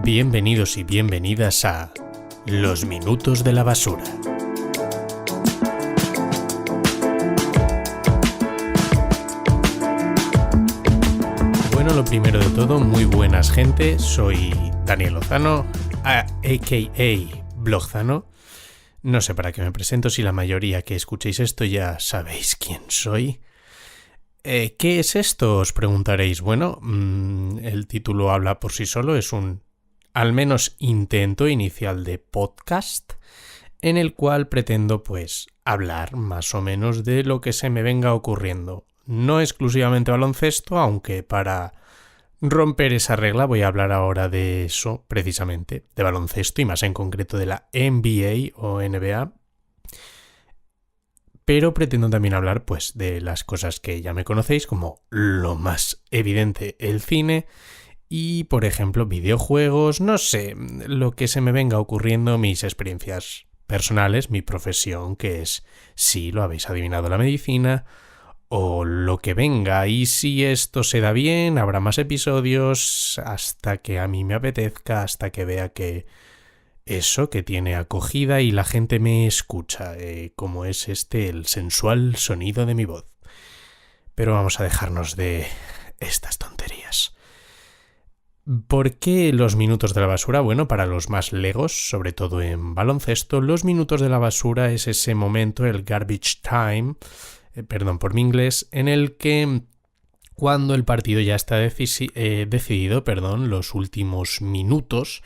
Bienvenidos y bienvenidas a Los Minutos de la Basura. Bueno, lo primero de todo, muy buenas gente, soy Daniel Lozano, a.k.a. Blogzano. No sé para qué me presento, si la mayoría que escuchéis esto ya sabéis quién soy. ¿Qué es esto? Os preguntaréis. Bueno, el título habla por sí solo, es un al menos intento inicial de podcast en el cual pretendo hablar más o menos de lo que se me venga ocurriendo. No exclusivamente baloncesto, aunque para romper esa regla voy a hablar ahora de eso, precisamente, de baloncesto y más en concreto de la NBA o NBA. Pero pretendo también hablar de las cosas que ya me conocéis, como lo más evidente, el cine y, por ejemplo, videojuegos, no sé, lo que se me venga ocurriendo, mis experiencias personales, mi profesión, que es, sí, lo habéis adivinado, la medicina, o lo que venga. Y si esto se da bien, habrá más episodios hasta que a mí me apetezca, hasta que vea que eso, que tiene acogida y la gente me escucha, como es el sensual sonido de mi voz. Pero vamos a dejarnos de estas tonterías. ¿Por qué los minutos de la basura? Bueno, para los más legos, sobre todo en baloncesto, los minutos de la basura es ese momento, el garbage time, perdón por mi inglés, en el que cuando el partido ya está decidido, los últimos minutos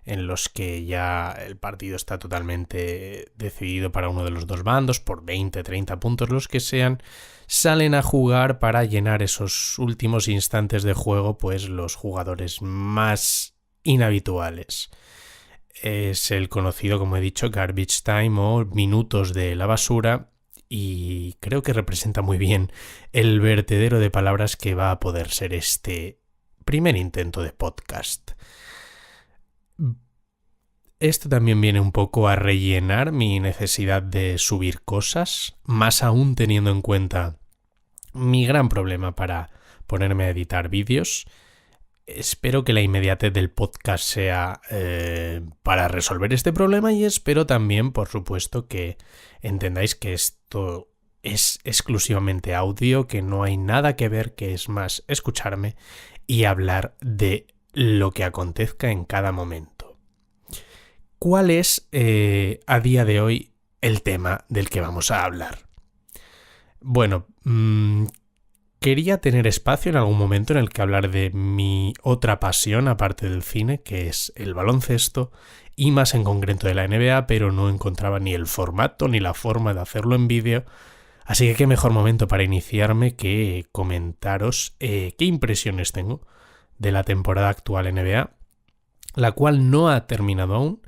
en los que ya el partido está totalmente decidido para uno de los dos bandos, por 20, 30 puntos, los que sean, salen a jugar para llenar esos últimos instantes de juego, los jugadores más inhabituales. Es el conocido, como he dicho, garbage time o minutos de la basura, y creo que representa muy bien el vertedero de palabras que va a poder ser este primer intento de podcast. Esto también viene un poco a rellenar mi necesidad de subir cosas, más aún teniendo en cuenta mi gran problema para ponerme a editar vídeos. Espero que la inmediatez del podcast sea para resolver este problema, y espero también, por supuesto, que entendáis que esto es exclusivamente audio, que no hay nada que ver, que es más escucharme y hablar de lo que acontezca en cada momento. ¿Cuál es a día de hoy el tema del que vamos a hablar? Bueno, quería tener espacio en algún momento en el que hablar de mi otra pasión aparte del cine, que es el baloncesto, y más en concreto de la NBA, pero no encontraba ni el formato ni la forma de hacerlo en vídeo, así que qué mejor momento para iniciarme que comentaros qué impresiones tengo de la temporada actual NBA, la cual no ha terminado aún.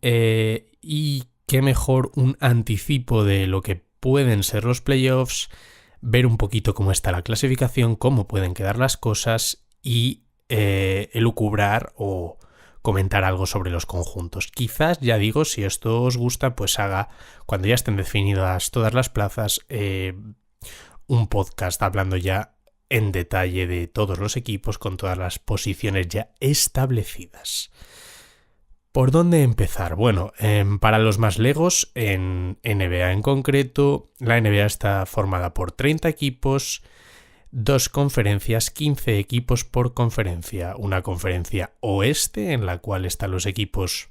Y qué mejor un anticipo de lo que pueden ser los playoffs, ver un poquito cómo está la clasificación, cómo pueden quedar las cosas y elucubrar o comentar algo sobre los conjuntos. Quizás, ya digo, si esto os gusta, haga, cuando ya estén definidas todas las plazas, un podcast hablando ya en detalle de todos los equipos con todas las posiciones ya establecidas. ¿Por dónde empezar? Bueno, para los más legos, en NBA en concreto, la NBA está formada por 30 equipos, 2 conferencias, 15 equipos por conferencia. Una conferencia oeste, en la cual están los equipos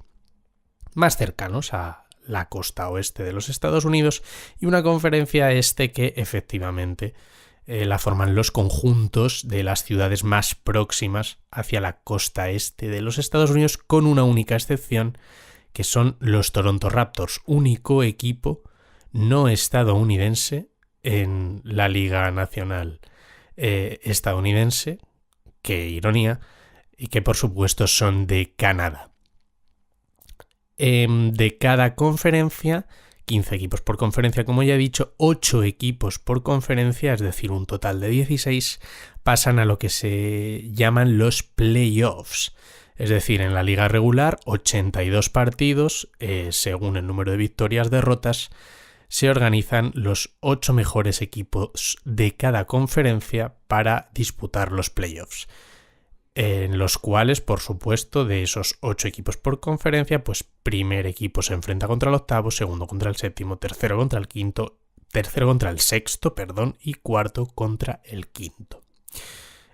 más cercanos a la costa oeste de los Estados Unidos, y una conferencia este que efectivamente la forman los conjuntos de las ciudades más próximas hacia la costa este de los Estados Unidos, con una única excepción, que son los Toronto Raptors, único equipo no estadounidense en la Liga Nacional estadounidense, qué ironía, y que por supuesto son de Canadá. De cada conferencia, 15 equipos por conferencia, como ya he dicho, 8 equipos por conferencia, es decir, un total de 16, pasan a lo que se llaman los playoffs. Es decir, en la liga regular, 82 partidos, según el número de victorias, derrotas, se organizan los 8 mejores equipos de cada conferencia para disputar los playoffs. en los cuales, por supuesto, de esos 8 equipos por conferencia, pues primer equipo se enfrenta contra el octavo, segundo contra el séptimo, tercero contra el quinto, tercero contra el sexto, y cuarto contra el quinto.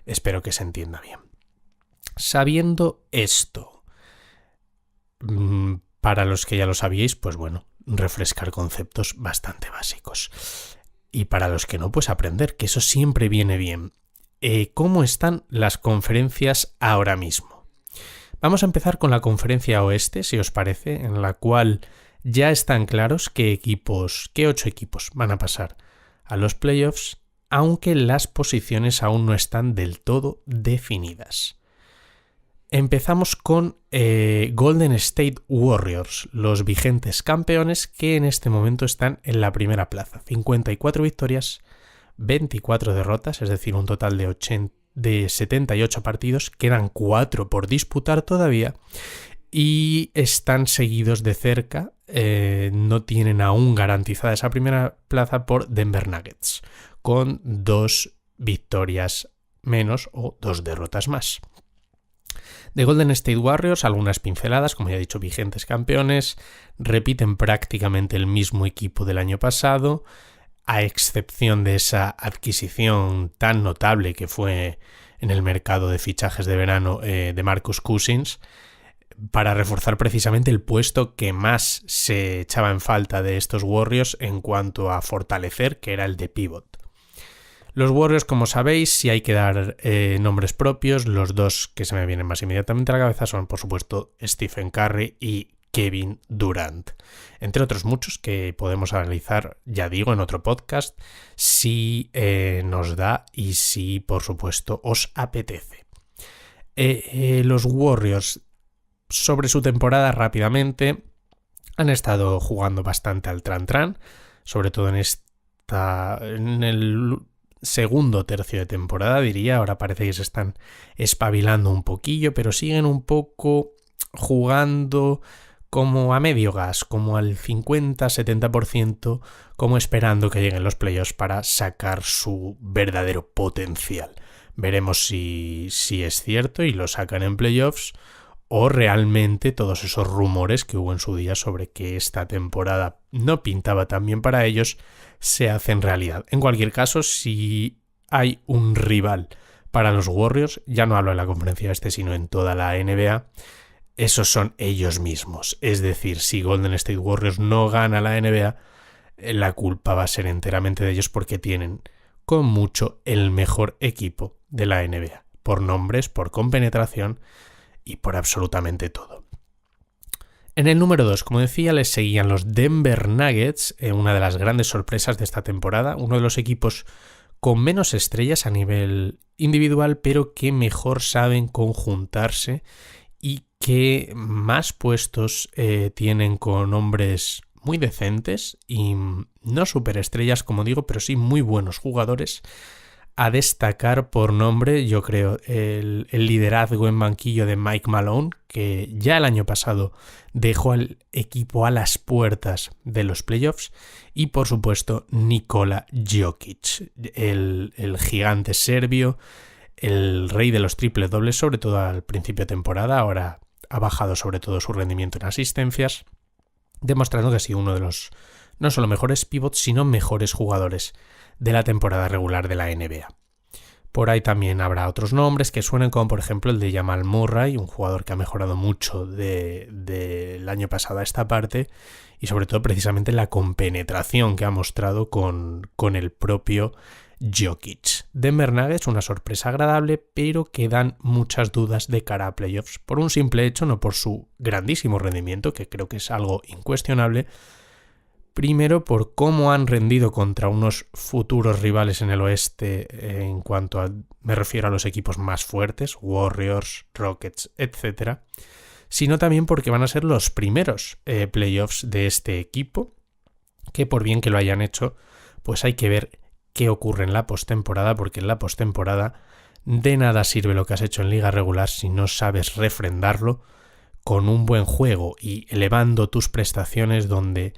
Espero que se entienda bien. Sabiendo esto, para los que ya lo sabíais, pues bueno, refrescar conceptos bastante básicos. Y para los que no, pues aprender, que eso siempre viene bien. ¿Cómo están las conferencias ahora mismo? Vamos a empezar con la conferencia oeste, si os parece, en la cual ya están claros qué 8 equipos van a pasar a los playoffs, aunque las posiciones aún no están del todo definidas. Empezamos con Golden State Warriors, los vigentes campeones que en este momento están en la primera plaza. 54 victorias, 24 derrotas, es decir, un total de 78 partidos. Quedan 4 por disputar todavía y están seguidos de cerca. No tienen aún garantizada esa primera plaza por Denver Nuggets, con 2 victorias menos o 2 derrotas más. De Golden State Warriors, algunas pinceladas, como ya he dicho, vigentes campeones, repiten prácticamente el mismo equipo del año pasado, a excepción de esa adquisición tan notable que fue en el mercado de fichajes de verano de Marcus Cousins, para reforzar precisamente el puesto que más se echaba en falta de estos Warriors en cuanto a fortalecer, que era el de pivot. Los Warriors, como sabéis, si hay que dar nombres propios, los 2 que se me vienen más inmediatamente a la cabeza son, por supuesto, Stephen Curry y Kevin Durant, entre otros muchos que podemos analizar, ya digo, en otro podcast, si nos da y si, por supuesto, os apetece. Los Warriors, sobre su temporada rápidamente, han estado jugando bastante al tran-tran, sobre todo en el segundo tercio de temporada, diría. Ahora parece que se están espabilando un poquillo, pero siguen un poco jugando como a medio gas, como al 50-70%, como esperando que lleguen los playoffs para sacar su verdadero potencial. Veremos si es cierto y lo sacan en playoffs, o realmente todos esos rumores que hubo en su día sobre que esta temporada no pintaba tan bien para ellos se hacen realidad. En cualquier caso, si hay un rival para los Warriors, ya no hablo en la conferencia sino en toda la NBA, esos son ellos mismos. Es decir, si Golden State Warriors no gana la NBA, la culpa va a ser enteramente de ellos, porque tienen con mucho el mejor equipo de la NBA, por nombres, por compenetración y por absolutamente todo. En el número 2, como decía, les seguían los Denver Nuggets, una de las grandes sorpresas de esta temporada, uno de los equipos con menos estrellas a nivel individual, pero que mejor saben conjuntarse y que más puestos tienen con hombres muy decentes y no superestrellas, como digo, pero sí muy buenos jugadores. A destacar por nombre, yo creo, el liderazgo en banquillo de Mike Malone, que ya el año pasado dejó al equipo a las puertas de los playoffs, y por supuesto Nikola Jokic, el gigante serbio, el rey de los triples dobles, sobre todo al principio de temporada. Ahora ha bajado sobre todo su rendimiento en asistencias, demostrando que ha sido uno de los no solo mejores pivots, sino mejores jugadores de la temporada regular de la NBA. Por ahí también habrá otros nombres que suenen, como por ejemplo el de Jamal Murray, un jugador que ha mejorado mucho del año pasado a esta parte, y sobre todo precisamente la compenetración que ha mostrado con el propio Jokic. Denver Nuggets, una sorpresa agradable, pero que dan muchas dudas de cara a playoffs, por un simple hecho, no por su grandísimo rendimiento, que creo que es algo incuestionable. Primero, por cómo han rendido contra unos futuros rivales en el oeste, en cuanto a, me refiero a los equipos más fuertes, Warriors, Rockets, etc. Sino también porque van a ser los primeros playoffs de este equipo, que por bien que lo hayan hecho, pues hay que ver qué ocurre en la postemporada, porque en la postemporada de nada sirve lo que has hecho en liga regular si no sabes refrendarlo con un buen juego y elevando tus prestaciones, donde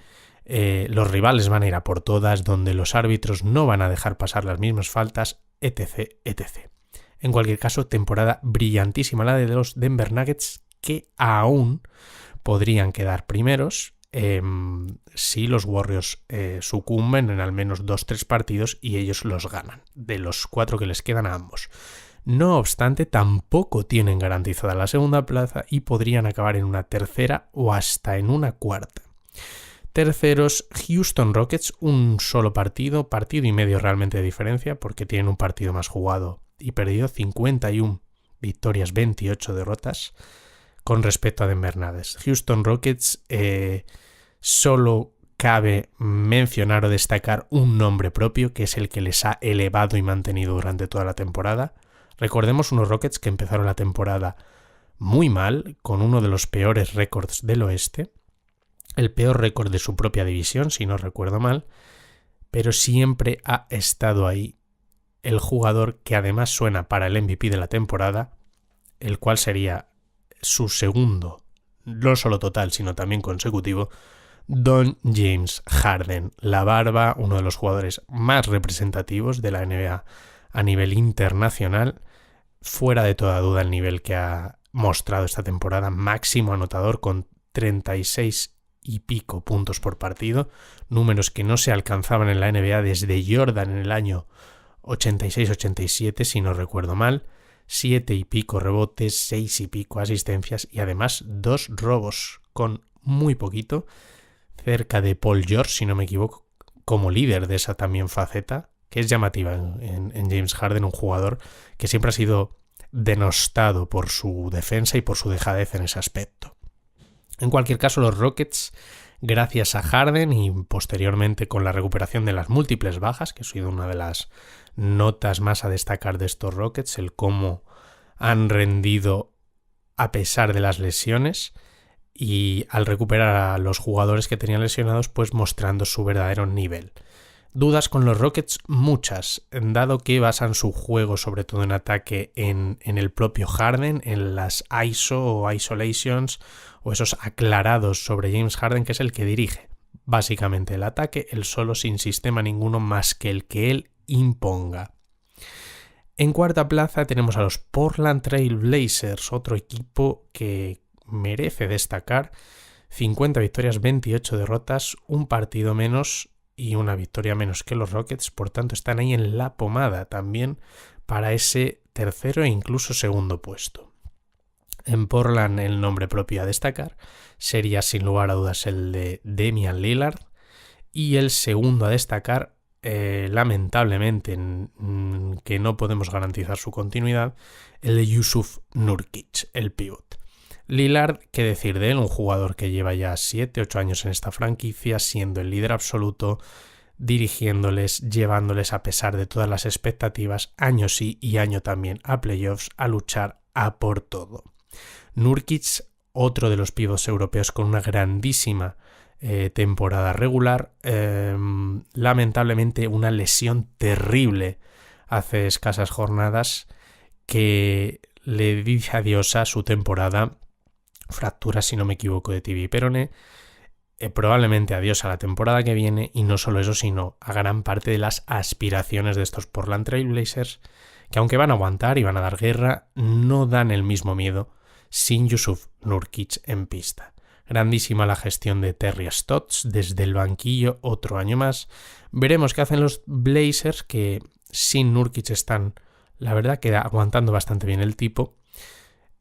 los rivales van a ir a por todas, donde los árbitros no van a dejar pasar las mismas faltas, etc, etc. En cualquier caso, temporada brillantísima la de los Denver Nuggets, que aún podrían quedar primeros si los Warriors sucumben en al menos 2-3 partidos y ellos los ganan, de los 4 que les quedan a ambos. No obstante, tampoco tienen garantizada la segunda plaza y podrían acabar en una tercera o hasta en una cuarta. Terceros, Houston Rockets, un solo partido y medio realmente de diferencia, porque tienen un partido más jugado y perdido, 51 victorias, 28 derrotas con respecto a Denver Nuggets. Houston Rockets, solo cabe mencionar o destacar un nombre propio, que es el que les ha elevado y mantenido durante toda la temporada. Recordemos unos Rockets que empezaron la temporada muy mal, con uno de los peores récords del oeste, el peor récord de su propia división, si no recuerdo mal, pero siempre ha estado ahí el jugador que además suena para el MVP de la temporada, el cual sería su segundo, no solo total, sino también consecutivo, Don James Harden. La barba, uno de los jugadores más representativos de la NBA a nivel internacional, fuera de toda duda el nivel que ha mostrado esta temporada, máximo anotador con 36 y pico puntos por partido, números que no se alcanzaban en la NBA desde Jordan en el año 86-87, si no recuerdo mal, 7 y pico rebotes, 6 y pico asistencias y además 2 robos con muy poquito, cerca de Paul George, si no me equivoco, como líder de esa también faceta, que es llamativa en James Harden, un jugador que siempre ha sido denostado por su defensa y por su dejadez en ese aspecto. En cualquier caso, los Rockets, gracias a Harden y posteriormente con la recuperación de las múltiples bajas, que ha sido una de las notas más a destacar de estos Rockets, el cómo han rendido a pesar de las lesiones y al recuperar a los jugadores que tenían lesionados, pues mostrando su verdadero nivel. Dudas con los Rockets, muchas, dado que basan su juego sobre todo en ataque en el propio Harden, en las ISO o isolations o esos aclarados sobre James Harden, que es el que dirige básicamente el ataque, él solo, sin sistema ninguno más que el que él imponga. En cuarta plaza tenemos a los Portland Trail Blazers, otro equipo que merece destacar, 50 victorias, 28 derrotas, un partido menos y una victoria menos que los Rockets, por tanto están ahí en la pomada también para ese tercero e incluso segundo puesto. En Portland el nombre propio a destacar sería sin lugar a dudas el de Damian Lillard y el segundo a destacar, lamentablemente que no podemos garantizar su continuidad, el de Jusuf Nurkic, el pívot. Lillard, qué decir de él, un jugador que lleva ya 7-8 años en esta franquicia, siendo el líder absoluto, dirigiéndoles, llevándoles a pesar de todas las expectativas, año sí y año también a playoffs, a luchar a por todo. Nurkic, otro de los pivots europeos con una grandísima temporada regular, lamentablemente una lesión terrible hace escasas jornadas que le dice adiós a su temporada, fractura si no me equivoco de tibia y peroné, probablemente adiós a la temporada que viene y no solo eso sino a gran parte de las aspiraciones de estos Portland Trail Blazers, que aunque van a aguantar y van a dar guerra, no dan el mismo miedo sin Jusuf Nurkic en pista. Grandísima la gestión de Terry Stotts desde el banquillo otro año más. Veremos qué hacen los Blazers, que sin Nurkic están, la verdad, que aguantando bastante bien el tipo,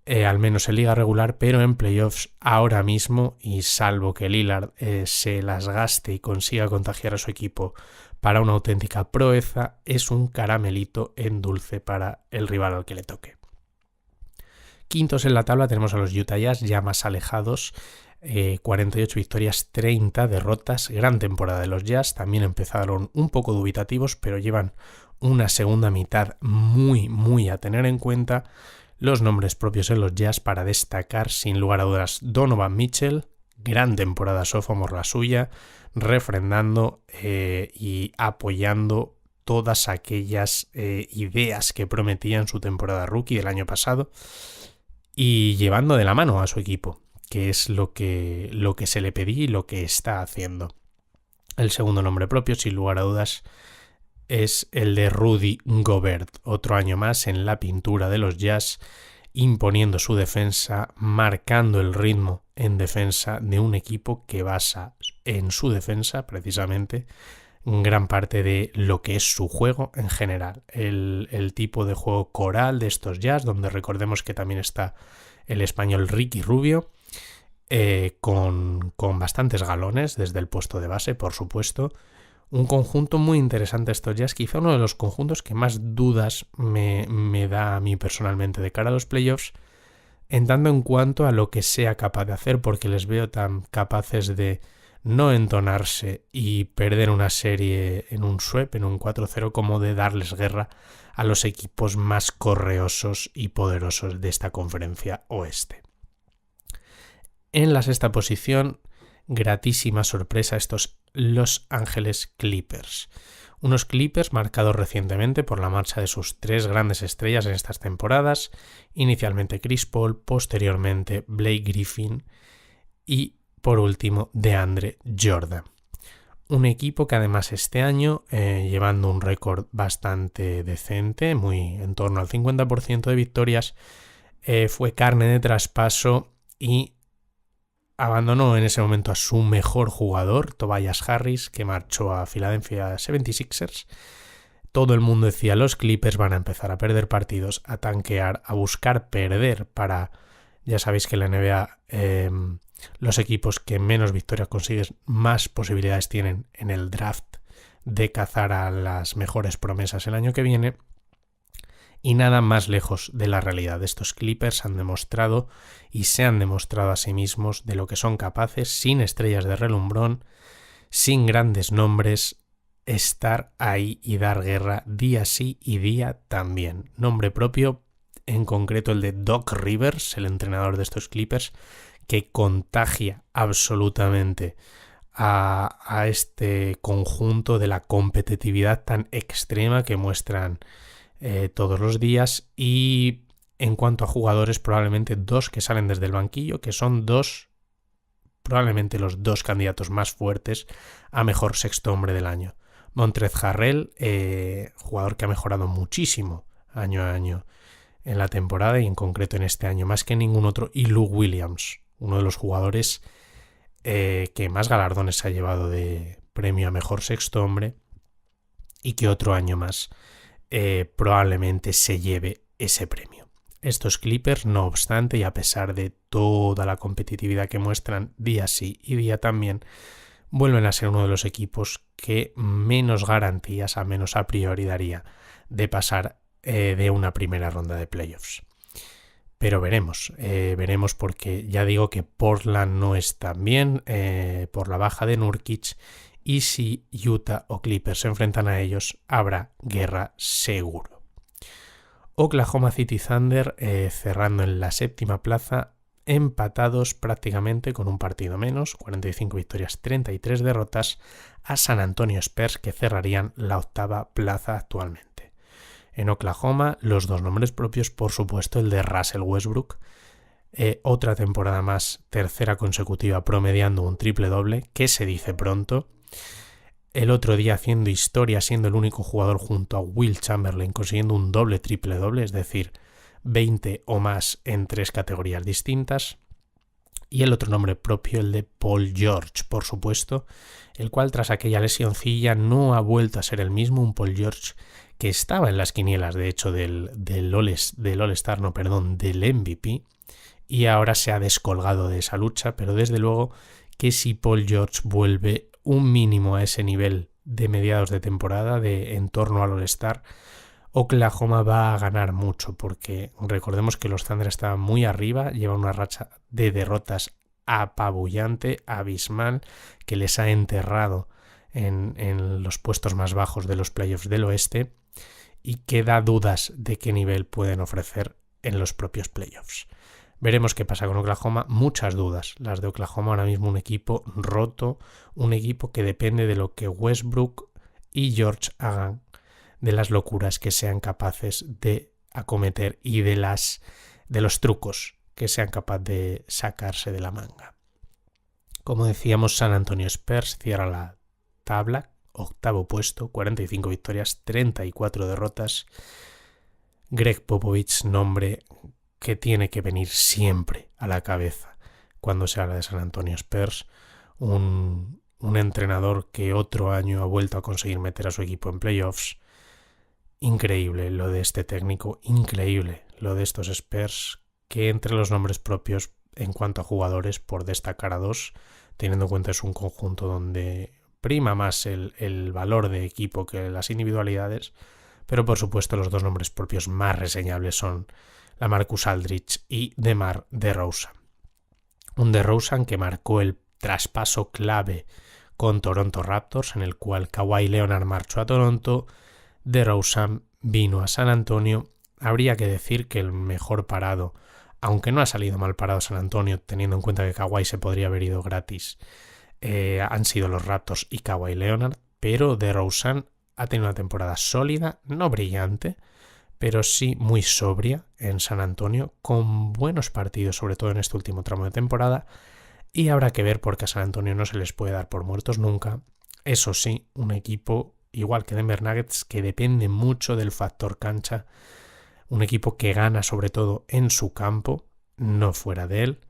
al menos en liga regular, pero en playoffs ahora mismo, y salvo que Lillard se las gaste y consiga contagiar a su equipo para una auténtica proeza, es un caramelito en dulce para el rival al que le toque. Quintos en la tabla tenemos a los Utah Jazz, ya más alejados, 48 victorias, 30 derrotas, gran temporada de los Jazz, también empezaron un poco dubitativos, pero llevan una segunda mitad muy a tener en cuenta. Los nombres propios en los Jazz para destacar, sin lugar a dudas, Donovan Mitchell, gran temporada sophomore la suya, refrendando y apoyando todas aquellas ideas que prometían su temporada rookie del año pasado y llevando de la mano a su equipo, que es lo que se le pedía y lo que está haciendo. El segundo nombre propio, sin lugar a dudas, es el de Rudy Gobert, otro año más en la pintura de los Jazz, imponiendo su defensa, marcando el ritmo en defensa de un equipo que basa en su defensa precisamente gran parte de lo que es su juego en general. El tipo de juego coral de estos Jazz, donde recordemos que también está el español Ricky Rubio, con bastantes galones desde el puesto de base, por supuesto. Un conjunto muy interesante estos Jazz, quizá uno de los conjuntos que más dudas me da a mí personalmente de cara a los playoffs, en tanto en cuanto a lo que sea capaz de hacer, porque les veo tan capaces de no entonarse y perder una serie en un sweep, en un 4-0, como de darles guerra a los equipos más correosos y poderosos de esta conferencia oeste. En la sexta posición, gratísima sorpresa, estos Los Ángeles Clippers. Unos Clippers marcados recientemente por la marcha de sus tres grandes estrellas en estas temporadas, inicialmente Chris Paul, posteriormente Blake Griffin y por último DeAndre Jordan. Un equipo que además este año, llevando un récord bastante decente, muy en torno al 50% de victorias, fue carne de traspaso y abandonó en ese momento a su mejor jugador, Tobias Harris, que marchó a Philadelphia 76ers. Todo el mundo decía, los Clippers van a empezar a perder partidos, a tanquear, a buscar perder para... Ya sabéis que en la NBA los equipos que menos victorias consiguen más posibilidades tienen en el draft de cazar a las mejores promesas el año que viene. Y nada más lejos de la realidad. Estos Clippers han demostrado y se han demostrado a sí mismos de lo que son capaces, sin estrellas de relumbrón, sin grandes nombres, estar ahí y dar guerra día sí y día también. Nombre propio, en concreto el de Doc Rivers, el entrenador de estos Clippers, que contagia absolutamente a este conjunto de la competitividad tan extrema que muestran todos los días. Y en cuanto a jugadores, probablemente dos que salen desde el banquillo, que son probablemente los dos candidatos más fuertes a mejor sexto hombre del año. Montrezl Harrell, jugador que ha mejorado muchísimo año a año en la temporada y en concreto en este año más que ningún otro, y Lou Williams, uno de los jugadores que más galardones se ha llevado de premio a mejor sexto hombre y que otro año más probablemente se lleve ese premio. Estos Clippers, no obstante, y a pesar de toda la competitividad que muestran día sí y día también, vuelven a ser uno de los equipos que menos garantías, a menos a priori, daría de pasar de una primera ronda de playoffs. Pero veremos porque ya digo que Portland no está bien por la baja de Nurkic, y si Utah o Clippers se enfrentan a ellos, habrá guerra seguro. Oklahoma City Thunder cerrando en la séptima plaza, empatados prácticamente con un partido menos, 45 victorias, 33 derrotas, a San Antonio Spurs, que cerrarían la octava plaza actualmente. En Oklahoma, los dos nombres propios, por supuesto, el de Russell Westbrook, otra temporada más, tercera consecutiva, promediando un triple-doble, que se dice pronto. El otro día haciendo historia, siendo el único jugador junto a Will Chamberlain consiguiendo un doble triple-doble, es decir, 20 o más en tres categorías distintas. Y el otro nombre propio, el de Paul George, por supuesto, el cual tras aquella lesioncilla no ha vuelto a ser el mismo, un Paul George que estaba en las quinielas, de hecho, del MVP, y ahora se ha descolgado de esa lucha, pero desde luego que si Paul George vuelve un mínimo a ese nivel de mediados de temporada, de en torno al All-Star, Oklahoma va a ganar mucho, porque recordemos que los Thunder estaban muy arriba, llevan una racha de derrotas apabullante, abismal, que les ha enterrado en los puestos más bajos de los playoffs del oeste, y que da dudas de qué nivel pueden ofrecer en los propios playoffs. Veremos qué pasa con Oklahoma, muchas dudas. Las de Oklahoma ahora mismo un equipo roto, un equipo que depende de lo que Westbrook y George hagan, de las locuras que sean capaces de acometer y de los trucos que sean capaces de sacarse de la manga. Como decíamos, San Antonio Spurs cierra la tabla, octavo puesto, 45 victorias, 34 derrotas. Greg Popovich, nombre que tiene que venir siempre a la cabeza cuando se habla de San Antonio Spurs. Un entrenador que otro año ha vuelto a conseguir meter a su equipo en playoffs. Increíble lo de este técnico, increíble lo de estos Spurs, que entre los nombres propios en cuanto a jugadores, por destacar a dos, teniendo en cuenta es un conjunto donde prima más el valor de equipo que las individualidades, pero por supuesto los dos nombres propios más reseñables son LaMarcus Aldridge y DeMar DeRozan. Un DeRozan que marcó el traspaso clave con Toronto Raptors, en el cual Kawhi Leonard marchó a Toronto, DeRozan vino a San Antonio. Habría que decir que el mejor parado, aunque no ha salido mal parado San Antonio, teniendo en cuenta que Kawhi se podría haber ido gratis, han sido los Raptors y Kawhi Leonard, pero DeRozan ha tenido una temporada sólida, no brillante, pero sí muy sobria en San Antonio, con buenos partidos, sobre todo en este último tramo de temporada, y habrá que ver porque a San Antonio no se les puede dar por muertos nunca. Eso sí, un equipo igual que Denver Nuggets que depende mucho del factor cancha, un equipo que gana sobre todo en su campo, no fuera de él.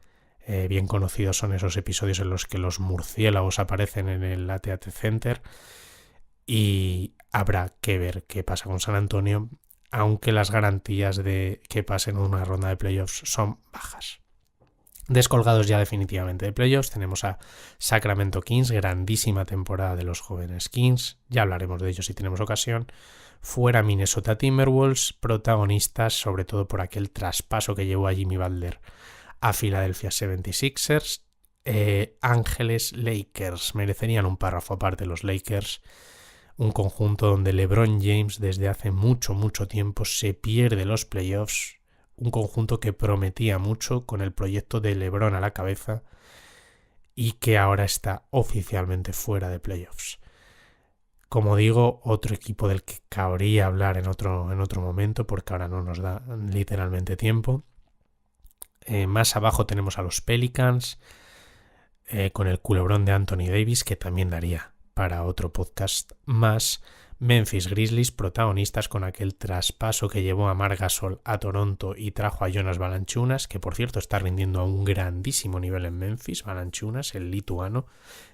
Bien conocidos son esos episodios en los que los murciélagos aparecen en el AT&T Center, y habrá que ver qué pasa con San Antonio, aunque las garantías de que pasen una ronda de playoffs son bajas. Descolgados ya definitivamente de playoffs, tenemos a Sacramento Kings, grandísima temporada de los jóvenes Kings, ya hablaremos de ellos si tenemos ocasión. Fuera Minnesota Timberwolves, protagonistas sobre todo por aquel traspaso que llevó a Jimmy Butler a Philadelphia 76ers. Ángeles Lakers, merecerían un párrafo aparte los Lakers, un conjunto donde LeBron James desde hace mucho tiempo se pierde los playoffs, un conjunto que prometía mucho con el proyecto de LeBron a la cabeza y que ahora está oficialmente fuera de playoffs. Como digo, otro equipo del que cabría hablar en otro momento porque ahora no nos da literalmente tiempo. Más abajo tenemos a los Pelicans con el culebrón de Anthony Davis, que también daría para otro podcast más. Memphis Grizzlies, protagonistas con aquel traspaso que llevó a Marc Gasol a Toronto y trajo a Jonas Valanciunas, que por cierto está rindiendo a un grandísimo nivel en Memphis. Valanciunas, el lituano,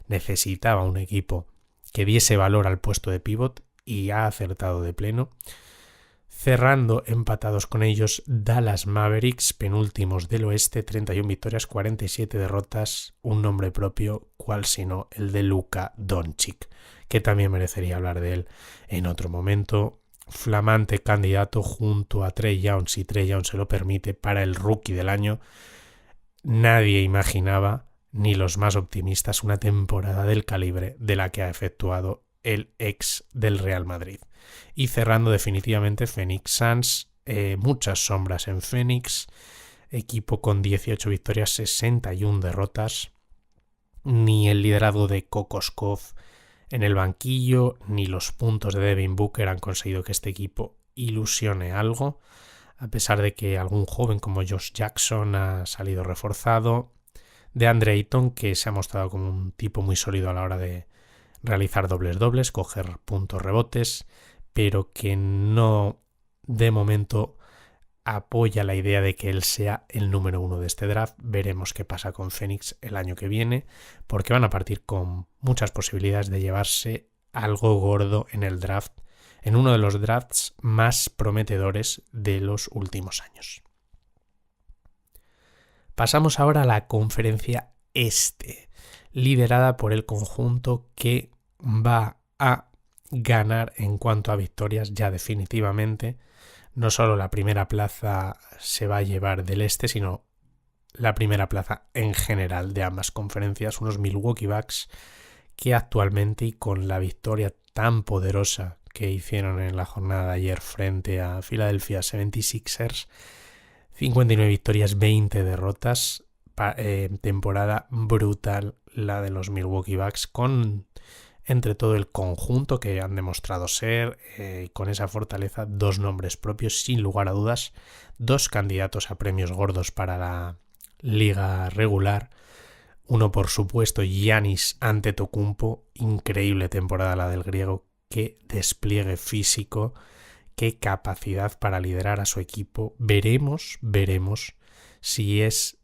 necesitaba un equipo que diese valor al puesto de pívot y ha acertado de pleno. Cerrando empatados con ellos Dallas Mavericks, penúltimos del oeste, 31 victorias, 47 derrotas, un nombre propio, cual sino el de Luka Doncic, que también merecería hablar de él en otro momento. Flamante candidato junto a Trae Young, si Trae Young se lo permite, para el rookie del año. Nadie imaginaba, ni los más optimistas, una temporada del calibre de la que ha efectuado el ex del Real Madrid. Y cerrando definitivamente Phoenix Suns, muchas sombras en Phoenix, equipo con 18 victorias, 61 derrotas, ni el liderazgo de Kokoskov en el banquillo, ni los puntos de Devin Booker han conseguido que este equipo ilusione algo, a pesar de que algún joven como Josh Jackson ha salido reforzado, de Andre Ayton, que se ha mostrado como un tipo muy sólido a la hora de realizar dobles, coger puntos rebotes, pero que no de momento apoya la idea de que él sea el número 1 de este draft. Veremos qué pasa con Phoenix el año que viene, porque van a partir con muchas posibilidades de llevarse algo gordo en el draft, en uno de los drafts más prometedores de los últimos años. Pasamos ahora a la conferencia este, liderada por el conjunto que va a ganar en cuanto a victorias ya definitivamente. No solo la primera plaza se va a llevar del este, sino la primera plaza en general de ambas conferencias, unos Milwaukee Bucks que actualmente, y con la victoria tan poderosa que hicieron en la jornada de ayer frente a Philadelphia 76ers, 59 victorias, 20 derrotas, temporada brutal la de los Milwaukee Bucks, con entre todo el conjunto que han demostrado ser, con esa fortaleza, dos nombres propios, sin lugar a dudas, dos candidatos a premios gordos para la liga regular, Uno, por supuesto, Giannis Antetokounmpo. Increíble temporada la del griego. Qué despliegue físico, qué capacidad para liderar a su equipo. Veremos si es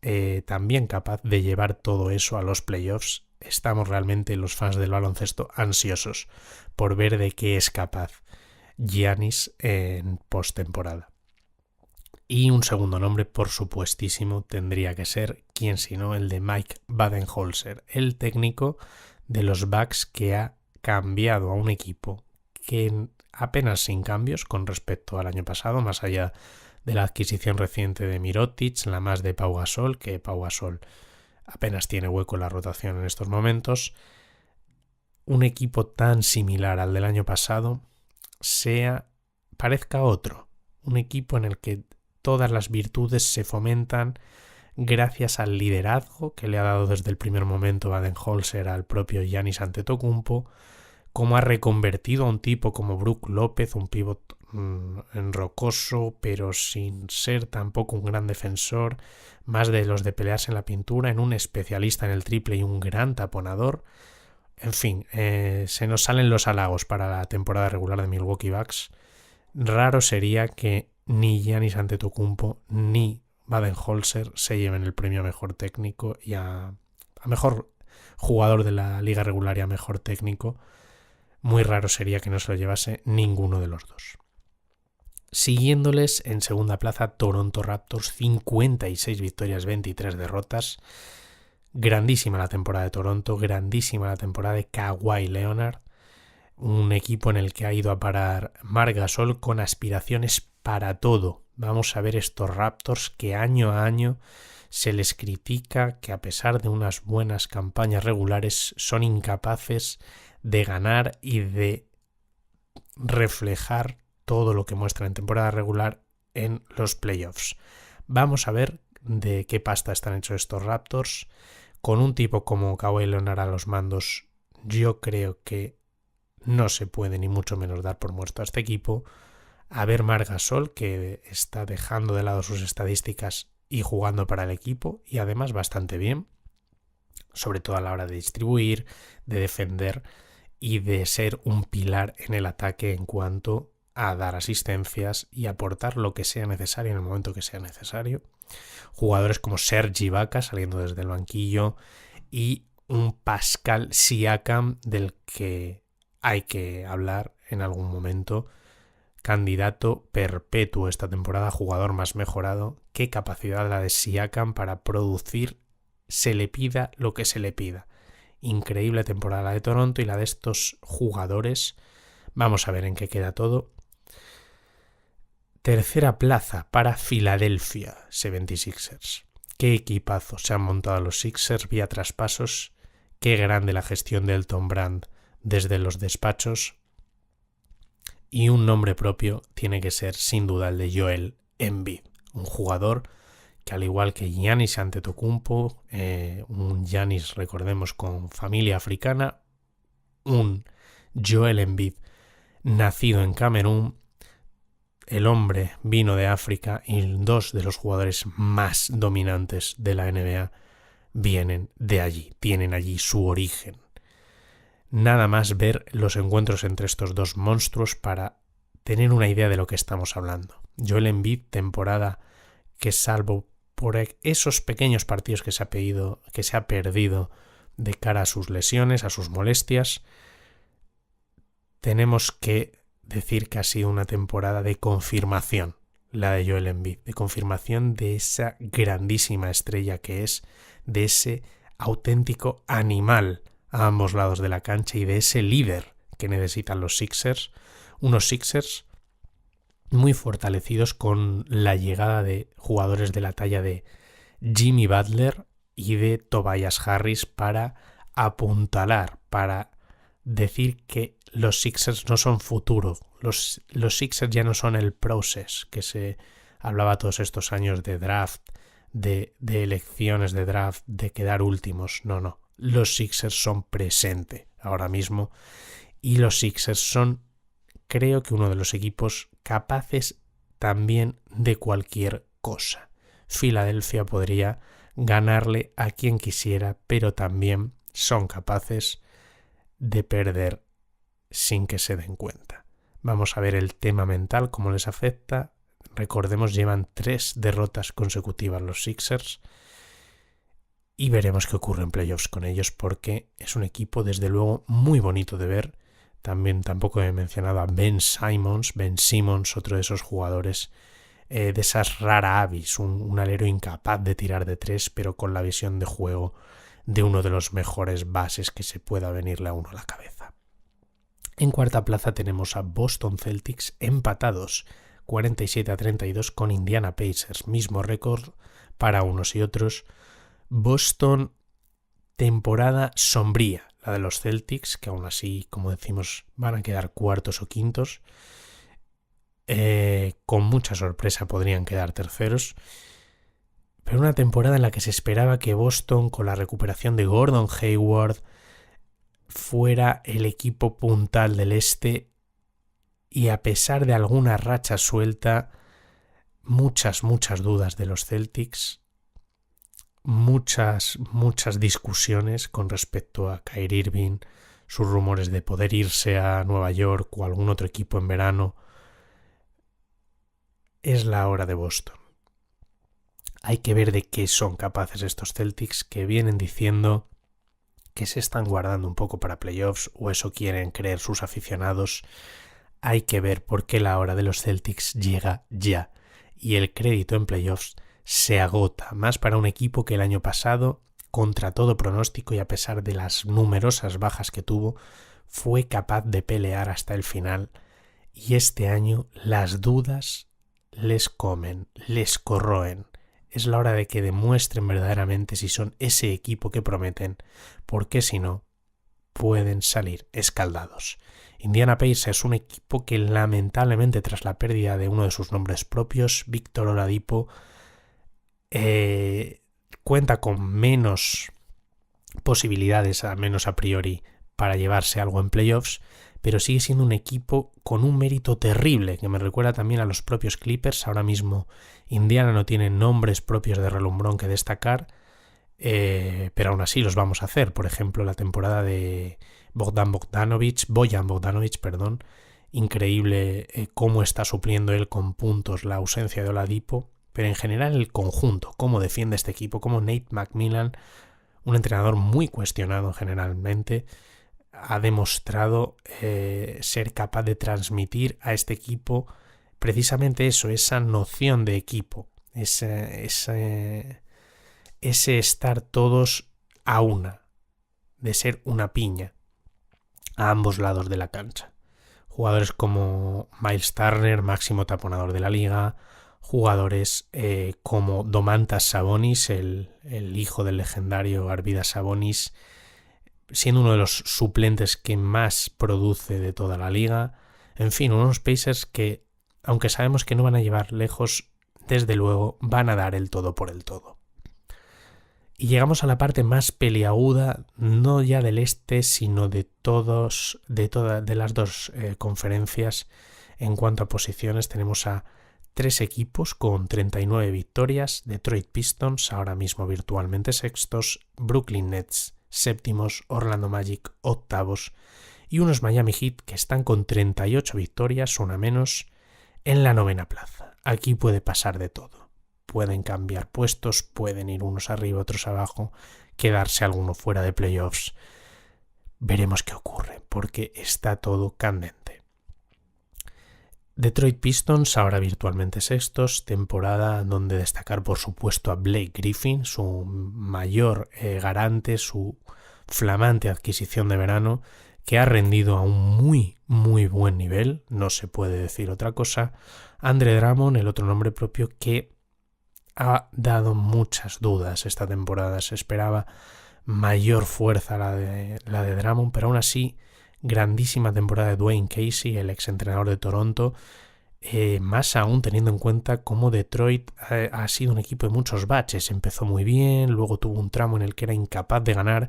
también capaz de llevar todo eso a los playoffs. Estamos realmente los fans del baloncesto ansiosos por ver de qué es capaz Giannis en postemporada. Y un segundo nombre, por supuestísimo, tendría que ser, quién sino, el de Mike Budenholzer, el técnico de los Bucks que ha cambiado a un equipo que apenas sin cambios con respecto al año pasado, más allá de la adquisición reciente de Mirotic, la más de Pau Gasol, que Pau Gasol apenas tiene hueco en la rotación en estos momentos. Un equipo tan similar al del año pasado parezca otro, un equipo en el que todas las virtudes se fomentan gracias al liderazgo que le ha dado desde el primer momento Budenholzer al propio Giannis Antetokounmpo, cómo ha reconvertido a un tipo como Brook López, un pívot rocoso, pero sin ser tampoco un gran defensor, más de los de pelearse en la pintura, en un especialista en el triple y un gran taponador. En fin, se nos salen los halagos para la temporada regular de Milwaukee Bucks. Raro sería que ni Giannis Antetokounmpo ni Budenholzer se lleven el premio a mejor técnico y a mejor jugador de la liga regular y a mejor técnico. Muy raro sería que no se lo llevase ninguno de los dos. Siguiéndoles en segunda plaza, Toronto Raptors, 56 victorias, 23 derrotas. Grandísima la temporada de Toronto, grandísima la temporada de Kawhi Leonard. Un equipo en el que ha ido a parar Marc Gasol con aspiraciones para todo. Vamos a ver estos Raptors que año a año se les critica que a pesar de unas buenas campañas regulares son incapaces de ganar y de reflejar todo lo que muestra en temporada regular en los playoffs. Vamos a ver de qué pasta están hechos estos Raptors. Con un tipo como Kawhi Leonard a los mandos, yo creo que no se puede ni mucho menos dar por muerto a este equipo. A ver Marc Gasol, que está dejando de lado sus estadísticas y jugando para el equipo, y además bastante bien, sobre todo a la hora de distribuir, de defender y de ser un pilar en el ataque en cuanto a dar asistencias y aportar lo que sea necesario en el momento que sea necesario. Jugadores como Serge Ibaka saliendo desde el banquillo y un Pascal Siakam del que hay que hablar en algún momento. Candidato perpetuo esta temporada, jugador más mejorado. Qué capacidad la de Siakam para producir, se le pida lo que se le pida. Increíble temporada la de Toronto y la de estos jugadores. Vamos a ver en qué queda todo. Tercera plaza para Philadelphia 76ers. Qué equipazo se han montado los Sixers vía traspasos. Qué grande la gestión de Elton Brand desde los despachos. Y un nombre propio tiene que ser sin duda el de Joel Embiid, un jugador que al igual que Giannis Antetokounmpo, un Giannis, recordemos, con familia africana, un Joel Embiid nacido en Camerún, el hombre vino de África y dos de los jugadores más dominantes de la NBA vienen de allí, tienen allí su origen. Nada más ver los encuentros entre estos dos monstruos para tener una idea de lo que estamos hablando. Joel Embiid, temporada que salvo por esos pequeños partidos que se ha perdido de cara a sus lesiones, a sus molestias, tenemos que decir que ha sido una temporada de confirmación, la de Joel Embiid, de confirmación de esa grandísima estrella que es, de ese auténtico animal a ambos lados de la cancha y de ese líder que necesitan los Sixers, unos Sixers muy fortalecidos con la llegada de jugadores de la talla de Jimmy Butler y de Tobias Harris para apuntalar, para decir que los Sixers no son futuro, los Sixers ya no son el process que se hablaba todos estos años de draft, de elecciones de draft, de quedar últimos, no. Los Sixers son presente ahora mismo y los Sixers son, creo que uno de los equipos capaces también de cualquier cosa. Filadelfia podría ganarle a quien quisiera, pero también son capaces de perder sin que se den cuenta. Vamos a ver el tema mental, cómo les afecta. Recordemos, llevan 3 derrotas consecutivas los Sixers y veremos qué ocurre en playoffs con ellos, porque es un equipo desde luego muy bonito de ver. También tampoco he mencionado a Ben Simmons, otro de esos jugadores de esas rara avis, un alero incapaz de tirar de 3, pero con la visión de juego de uno de los mejores bases que se pueda venirle a uno a la cabeza. En cuarta plaza tenemos a Boston Celtics empatados 47-32 con Indiana Pacers, mismo récord para unos y otros. Boston, temporada sombría, la de los Celtics, que aún así, como decimos, van a quedar cuartos o quintos. Con mucha sorpresa podrían quedar terceros. Pero una temporada en la que se esperaba que Boston, con la recuperación de Gordon Hayward, fuera el equipo puntal del este, y a pesar de alguna racha suelta, muchas dudas de los Celtics, muchas discusiones con respecto a Kyrie Irving, sus rumores de poder irse a Nueva York o algún otro equipo en verano. Es la hora de Boston. Hay que ver de qué son capaces estos Celtics, que vienen diciendo que se están guardando un poco para playoffs, o eso quieren creer sus aficionados. Hay que ver por qué la hora de los Celtics llega ya, y el crédito en playoffs se agota, más para un equipo que el año pasado, contra todo pronóstico y a pesar de las numerosas bajas que tuvo, fue capaz de pelear hasta el final, y este año las dudas les comen, les corroen. Es la hora de que demuestren verdaderamente si son ese equipo que prometen, porque si no, pueden salir escaldados. Indiana Pacers es un equipo que lamentablemente, tras la pérdida de uno de sus nombres propios, Víctor Oladipo, cuenta con menos posibilidades, al menos a priori, para llevarse algo en playoffs, pero sigue siendo un equipo con un mérito terrible, que me recuerda también a los propios Clippers. Ahora mismo Indiana no tiene nombres propios de relumbrón que destacar, pero aún así los vamos a hacer. Por ejemplo, la temporada de Bojan Bogdanovic, increíble cómo está supliendo él con puntos la ausencia de Oladipo, pero en general el conjunto, cómo defiende este equipo, cómo Nate McMillan, un entrenador muy cuestionado generalmente, ha demostrado ser capaz de transmitir a este equipo precisamente eso, esa noción de equipo, ese estar todos a una, de ser una piña a ambos lados de la cancha. Jugadores como Miles Turner, máximo taponador de la liga, jugadores como Domantas Sabonis, el hijo del legendario Arvydas Sabonis, siendo uno de los suplentes que más produce de toda la liga. En fin, unos Pacers que, aunque sabemos que no van a llevar lejos, desde luego van a dar el todo por el todo. Y llegamos a la parte más peliaguda, no ya del este, sino de las dos conferencias. En cuanto a posiciones, tenemos a 3 equipos con 39 victorias: Detroit Pistons, ahora mismo virtualmente sextos; Brooklyn Nets, séptimos; Orlando Magic, octavos; y unos Miami Heat que están con 38 victorias, una menos, en la 9ª plaza. Aquí puede pasar de todo. Pueden cambiar puestos, pueden ir unos arriba, otros abajo, quedarse alguno fuera de playoffs. Veremos qué ocurre, porque está todo candente. Detroit Pistons, ahora virtualmente sextos, temporada donde destacar por supuesto a Blake Griffin, su mayor garante, su flamante adquisición de verano, que ha rendido a un muy buen nivel, no se puede decir otra cosa. Andre Drummond, el otro nombre propio, que ha dado muchas dudas esta temporada. Se esperaba mayor fuerza la de Drummond, pero aún así grandísima temporada de Dwayne Casey, el exentrenador de Toronto, más aún teniendo en cuenta cómo Detroit ha sido un equipo de muchos baches. Empezó muy bien, luego tuvo un tramo en el que era incapaz de ganar,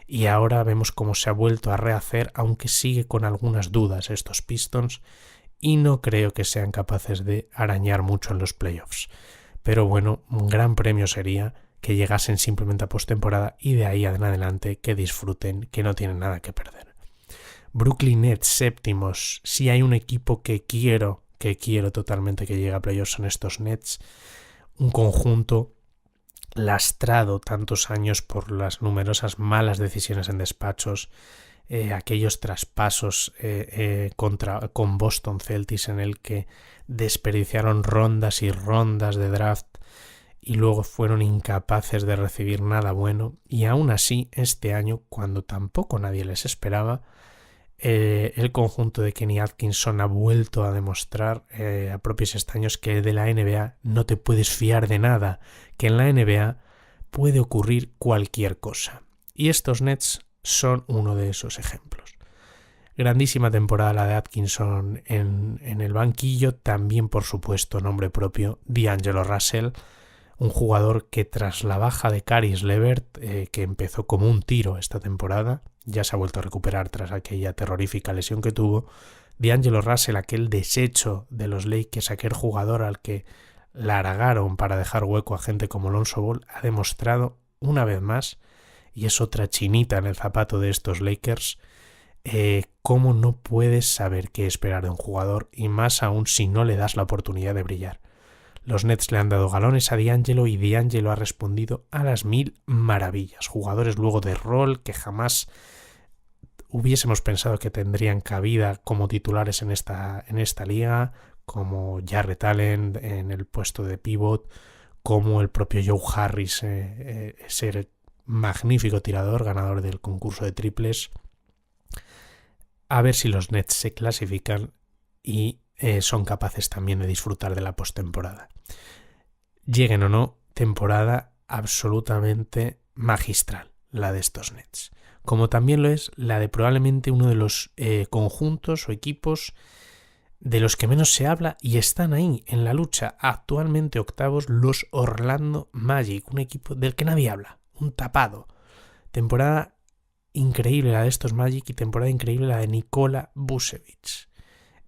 y ahora vemos cómo se ha vuelto a rehacer, aunque sigue con algunas dudas estos Pistons, y no creo que sean capaces de arañar mucho en los playoffs. Pero bueno, un gran premio sería que llegasen simplemente a postemporada y de ahí en adelante que disfruten, que no tienen nada que perder. Brooklyn Nets séptimos. Si hay un equipo que quiero totalmente que llegue a playoffs, son estos Nets. Un conjunto lastrado tantos años por las numerosas malas decisiones en despachos, aquellos traspasos con Boston Celtics en el que desperdiciaron rondas y rondas de draft y luego fueron incapaces de recibir nada bueno, y aún así este año, cuando tampoco nadie les esperaba, el conjunto de Kenny Atkinson ha vuelto a demostrar a propios extraños que de la NBA no te puedes fiar de nada, que en la NBA puede ocurrir cualquier cosa. Y estos Nets son uno de esos ejemplos. Grandísima temporada la de Atkinson en el banquillo, también por supuesto nombre propio, D'Angelo Russell, un jugador que tras la baja de Caris LeVert, que empezó como un tiro esta temporada, ya se ha vuelto a recuperar tras aquella terrorífica lesión que tuvo. D'Angelo Russell, aquel desecho de los Lakers, aquel jugador al que largaron para dejar hueco a gente como Lonzo Ball, ha demostrado una vez más, y es otra chinita en el zapato de estos Lakers, cómo no puedes saber qué esperar de un jugador, y más aún si no le das la oportunidad de brillar. Los Nets le han dado galones a D'Angelo y D'Angelo ha respondido a las mil maravillas. Jugadores luego de rol que jamás hubiésemos pensado que tendrían cabida como titulares en esta liga, como Jarrett Allen en el puesto de pivot, como el propio Joe Harris, ese magnífico tirador, ganador del concurso de triples. A ver si los Nets se clasifican y son capaces también de disfrutar de la postemporada. Lleguen o no, temporada absolutamente magistral la de estos Nets, como también lo es la de probablemente uno de los conjuntos o equipos de los que menos se habla y están ahí en la lucha, actualmente octavos, los Orlando Magic, un equipo del que nadie habla, un tapado. Temporada increíble la de estos Magic y temporada increíble la de Nikola Vucevic,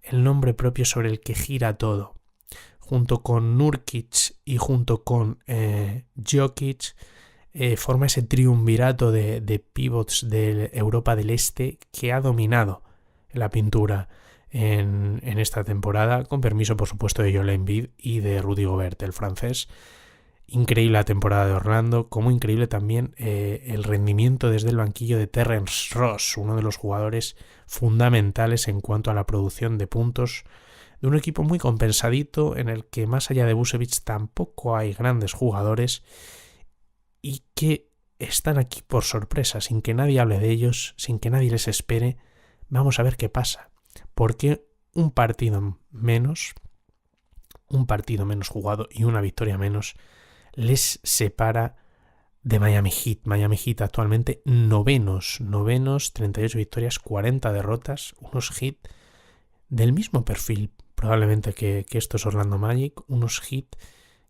el nombre propio sobre el que gira todo. Junto con Nurkic y junto con Jokic, forma ese triunvirato de pivots de Europa del Este que ha dominado la pintura en esta temporada, con permiso por supuesto de Joel Embiid y de Rudy Gobert, el francés. Increíble la temporada de Orlando, como increíble también el rendimiento desde el banquillo de Terrence Ross, uno de los jugadores fundamentales en cuanto a la producción de puntos de un equipo muy compensadito en el que más allá de Vucevic tampoco hay grandes jugadores y que están aquí por sorpresa, sin que nadie hable de ellos, sin que nadie les espere. Vamos a ver qué pasa, porque un partido menos jugado y una victoria menos les separa de Miami Heat. Miami Heat actualmente novenos, 38 victorias, 40 derrotas, unos Heat del mismo perfil probablemente que estos Orlando Magic, unos Heat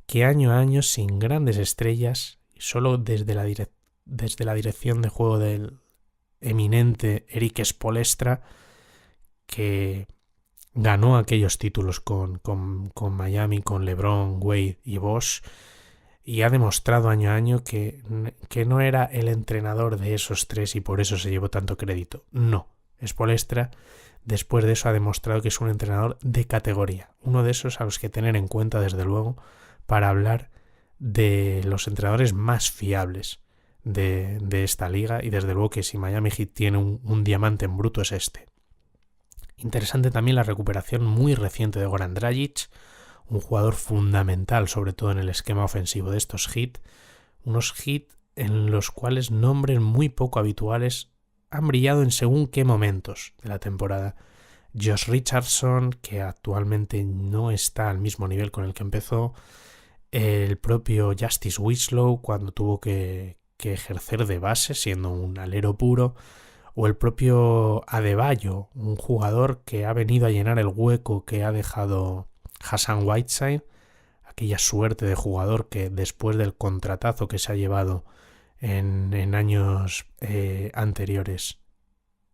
que año a año sin grandes estrellas, solo desde la dirección de juego del eminente Eric Spoelstra, que ganó aquellos títulos con Miami, con LeBron, Wade y Bosh, y ha demostrado año a año que no era el entrenador de esos tres y por eso se llevó tanto crédito. No, Spoelstra después de eso ha demostrado que es un entrenador de categoría, uno de esos a los que tener en cuenta desde luego para hablar de los entrenadores más fiables de esta liga, y desde luego que si Miami Heat tiene un diamante en bruto es este. Interesante también la recuperación muy reciente de Goran Dragic, un jugador fundamental sobre todo en el esquema ofensivo de estos Heat, unos Heat en los cuales nombres muy poco habituales han brillado en según qué momentos de la temporada. Josh Richardson, que actualmente no está al mismo nivel con el que empezó, el propio Justice Winslow cuando tuvo que ejercer de base siendo un alero puro, o el propio Adebayo, un jugador que ha venido a llenar el hueco que ha dejado Hassan Whiteside, aquella suerte de jugador que después del contratazo que se ha llevado en años anteriores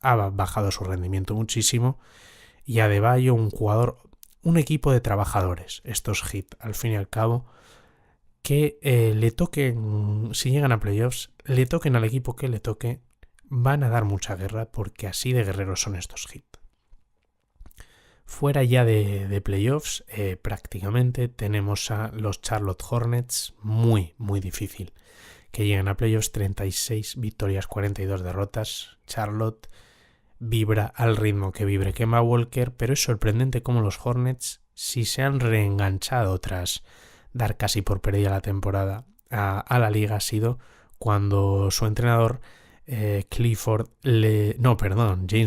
ha bajado su rendimiento muchísimo, y Adebayo, un jugador, un equipo de trabajadores, estos Heat al fin y al cabo, que le toquen, si llegan a playoffs, le toquen al equipo que le toque, van a dar mucha guerra porque así de guerreros son estos Heat. Fuera ya de playoffs, prácticamente tenemos a los Charlotte Hornets, muy difícil que lleguen a playoffs, 36 victorias, 42 derrotas. Charlotte vibra al ritmo que vibre Kemba Walker, pero es sorprendente cómo los Hornets, si se han reenganchado tras dar casi por perdida la temporada a la liga, ha sido cuando su entrenador James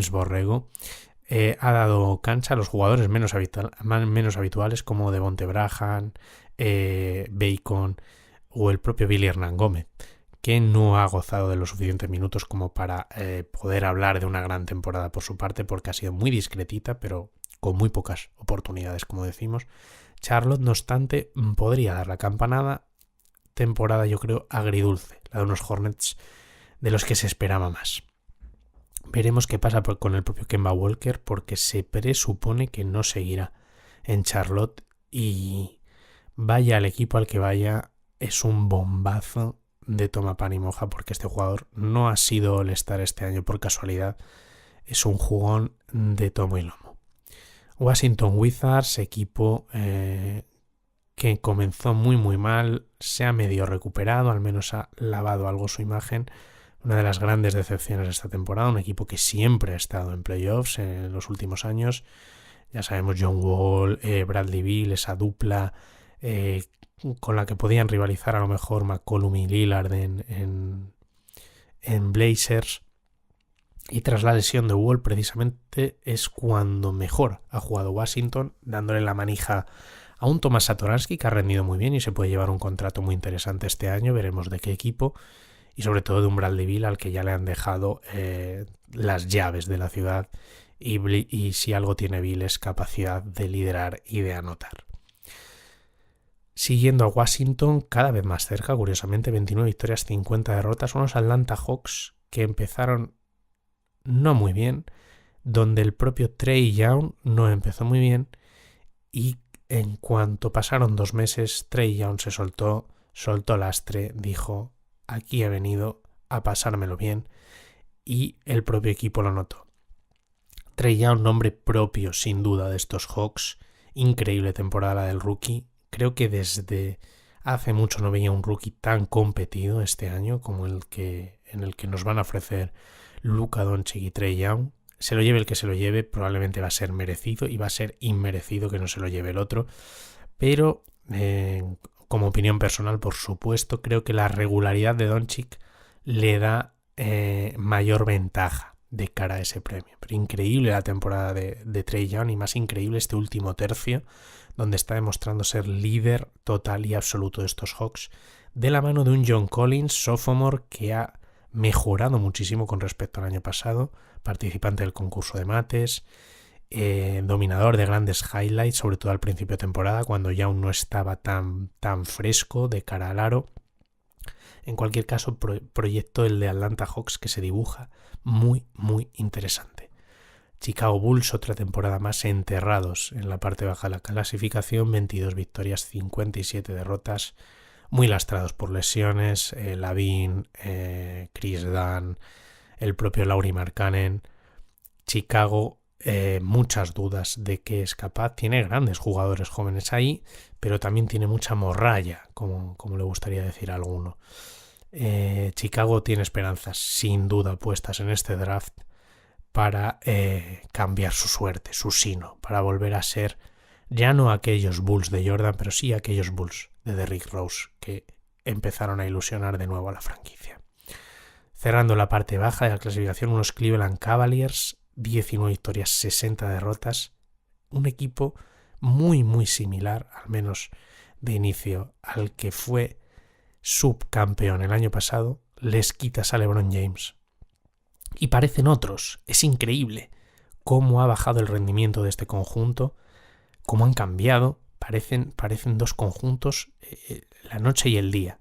Borrego ha dado cancha a los jugadores menos habituales como Devonte Braham, Bacon o el propio Billy Hernán Gómez, que no ha gozado de los suficientes minutos como para poder hablar de una gran temporada por su parte, porque ha sido muy discretita, pero con muy pocas oportunidades, como decimos. Charlotte, no obstante, podría dar la campanada. Temporada, yo creo, agridulce, la de unos Hornets de los que se esperaba más. Veremos qué pasa con el propio Kemba Walker, porque se presupone que no seguirá en Charlotte, y vaya al equipo al que vaya, es un bombazo de toma pan y moja, porque este jugador no ha sido All-Star este año por casualidad, es un jugón de tomo y lomo. Washington Wizards, equipo que comenzó muy mal, se ha medio recuperado, al menos ha lavado algo su imagen. Una de las grandes decepciones de esta temporada, un equipo que siempre ha estado en playoffs en los últimos años. Ya sabemos, John Wall, Bradley Beal, esa dupla con la que podían rivalizar a lo mejor McCollum y Lillard en Blazers. Y tras la lesión de Wall, precisamente es cuando mejor ha jugado Washington, dándole la manija a un Tomas Satoransky que ha rendido muy bien y se puede llevar un contrato muy interesante este año. Veremos de qué equipo. Y sobre todo de un Bradley Beal al que ya le han dejado las llaves de la ciudad, y si algo tiene Beal es capacidad de liderar y de anotar. Siguiendo a Washington, cada vez más cerca, curiosamente, 29 victorias, 50 derrotas, unos Atlanta Hawks que empezaron no muy bien, donde el propio Trae Young no empezó muy bien, y en cuanto pasaron 2 meses, Trae Young se soltó lastre, dijo: aquí he venido a pasármelo bien, y el propio equipo lo notó. Trae Young, nombre propio sin duda de estos Hawks, increíble temporada la del rookie. Creo que desde hace mucho no veía un rookie tan competido este año como en el que nos van a ofrecer Luka Doncic y Trae Young. Se lo lleve el que se lo lleve, probablemente va a ser merecido, y va a ser inmerecido que no se lo lleve el otro, pero como opinión personal, por supuesto, creo que la regularidad de Doncic le da mayor ventaja de cara a ese premio. Pero increíble la temporada de Trae Young, y más increíble este último tercio, donde está demostrando ser líder total y absoluto de estos Hawks, de la mano de un John Collins, sophomore, que ha mejorado muchísimo con respecto al año pasado, participante del concurso de mates, dominador de grandes highlights, sobre todo al principio de temporada, cuando ya aún no estaba tan fresco de cara al aro. En cualquier caso, proyecto el de Atlanta Hawks que se dibuja muy interesante. Chicago Bulls, otra temporada más enterrados en la parte baja de la clasificación, 22 victorias, 57 derrotas, muy lastrados por lesiones, Lavin, Chris Dunn, el propio Lauri Markkanen. Chicago, muchas dudas de qué es capaz. Tiene grandes jugadores jóvenes ahí, pero también tiene mucha morralla, como le gustaría decir a alguno. Chicago tiene esperanzas sin duda puestas en este draft para cambiar su suerte, su sino, para volver a ser ya no aquellos Bulls de Jordan, pero sí aquellos Bulls de Derrick Rose que empezaron a ilusionar de nuevo a la franquicia. Cerrando la parte baja de la clasificación, unos Cleveland Cavaliers, 19 victorias, 60 derrotas, un equipo muy similar, al menos de inicio, al que fue subcampeón el año pasado. Les quitas a LeBron James y parecen otros. Es increíble cómo ha bajado el rendimiento de este conjunto, cómo han cambiado. Parecen dos conjuntos, la noche y el día.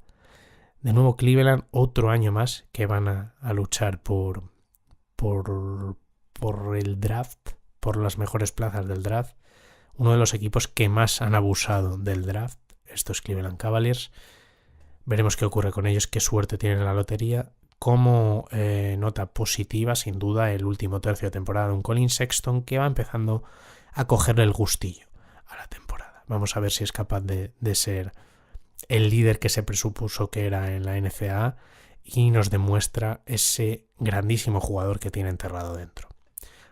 De nuevo Cleveland, otro año más que van a luchar por el draft, por las mejores plazas del draft. Uno de los equipos que más han abusado del draft, estos Cleveland Cavaliers. Veremos qué ocurre con ellos, qué suerte tienen en la lotería. Como nota positiva, sin duda, el último tercio de temporada de un Colin Sexton que va empezando a cogerle el gustillo a la temporada. Vamos a ver si es capaz de ser el líder que se presupuso que era en la NCAA y nos demuestra ese grandísimo jugador que tiene enterrado dentro.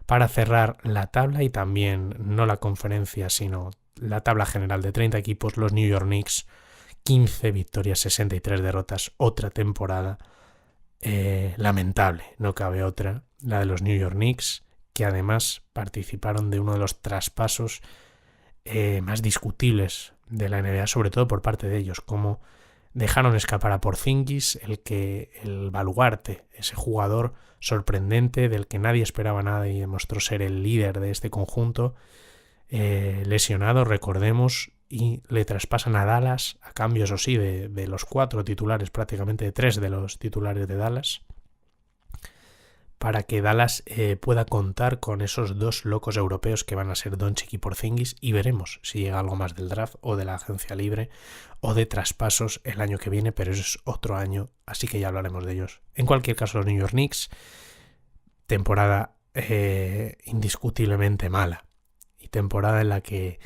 Para cerrar la tabla, y también no la conferencia, sino la tabla general de 30 equipos, los New York Knicks, 15 victorias, 63 derrotas, otra temporada lamentable, no cabe otra, la de los New York Knicks, que además participaron de uno de los traspasos más discutibles de la NBA, sobre todo por parte de ellos, como dejaron escapar a Porzingis, el baluarte, ese jugador sorprendente del que nadie esperaba nada y demostró ser el líder de este conjunto, lesionado, recordemos, y le traspasan a Dallas a cambio, eso sí, de los 4 titulares, prácticamente de 3 de los titulares de Dallas, para que Dallas pueda contar con esos 2 locos europeos que van a ser Doncic y Porzingis, y veremos si llega algo más del draft o de la agencia libre o de traspasos el año que viene, pero eso es otro año, así que ya hablaremos de ellos. En cualquier caso, los New York Knicks, temporada indiscutiblemente mala, y temporada en la que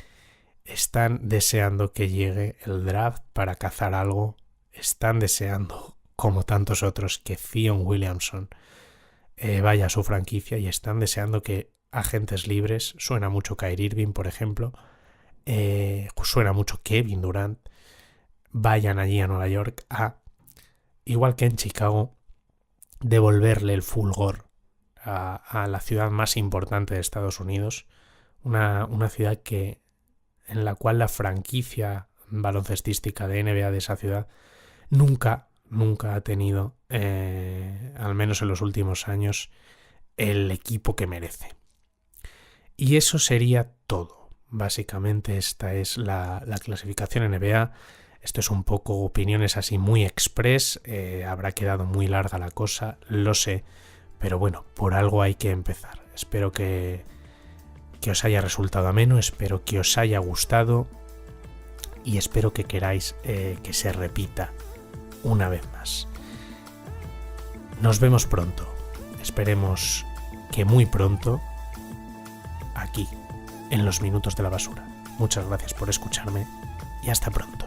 están deseando que llegue el draft para cazar algo, están deseando, como tantos otros, que Zion Williamson vaya a su franquicia, y están deseando que agentes libres, suena mucho Kyrie Irving, por ejemplo, suena mucho Kevin Durant, vayan allí a Nueva York a, igual que en Chicago, devolverle el fulgor a la ciudad más importante de Estados Unidos, una ciudad en la cual la franquicia baloncestística de NBA de esa ciudad nunca ha tenido, al menos en los últimos años, el equipo que merece. Y eso sería todo. Básicamente esta es la clasificación NBA. Esto es un poco opiniones así muy express. Habrá quedado muy larga la cosa, lo sé, pero bueno, por algo hay que empezar. Espero que os haya resultado ameno, espero que os haya gustado y espero que queráis que se repita una vez más. Nos vemos pronto, esperemos que muy pronto, aquí, en los Minutos de la Basura. Muchas gracias por escucharme y hasta pronto.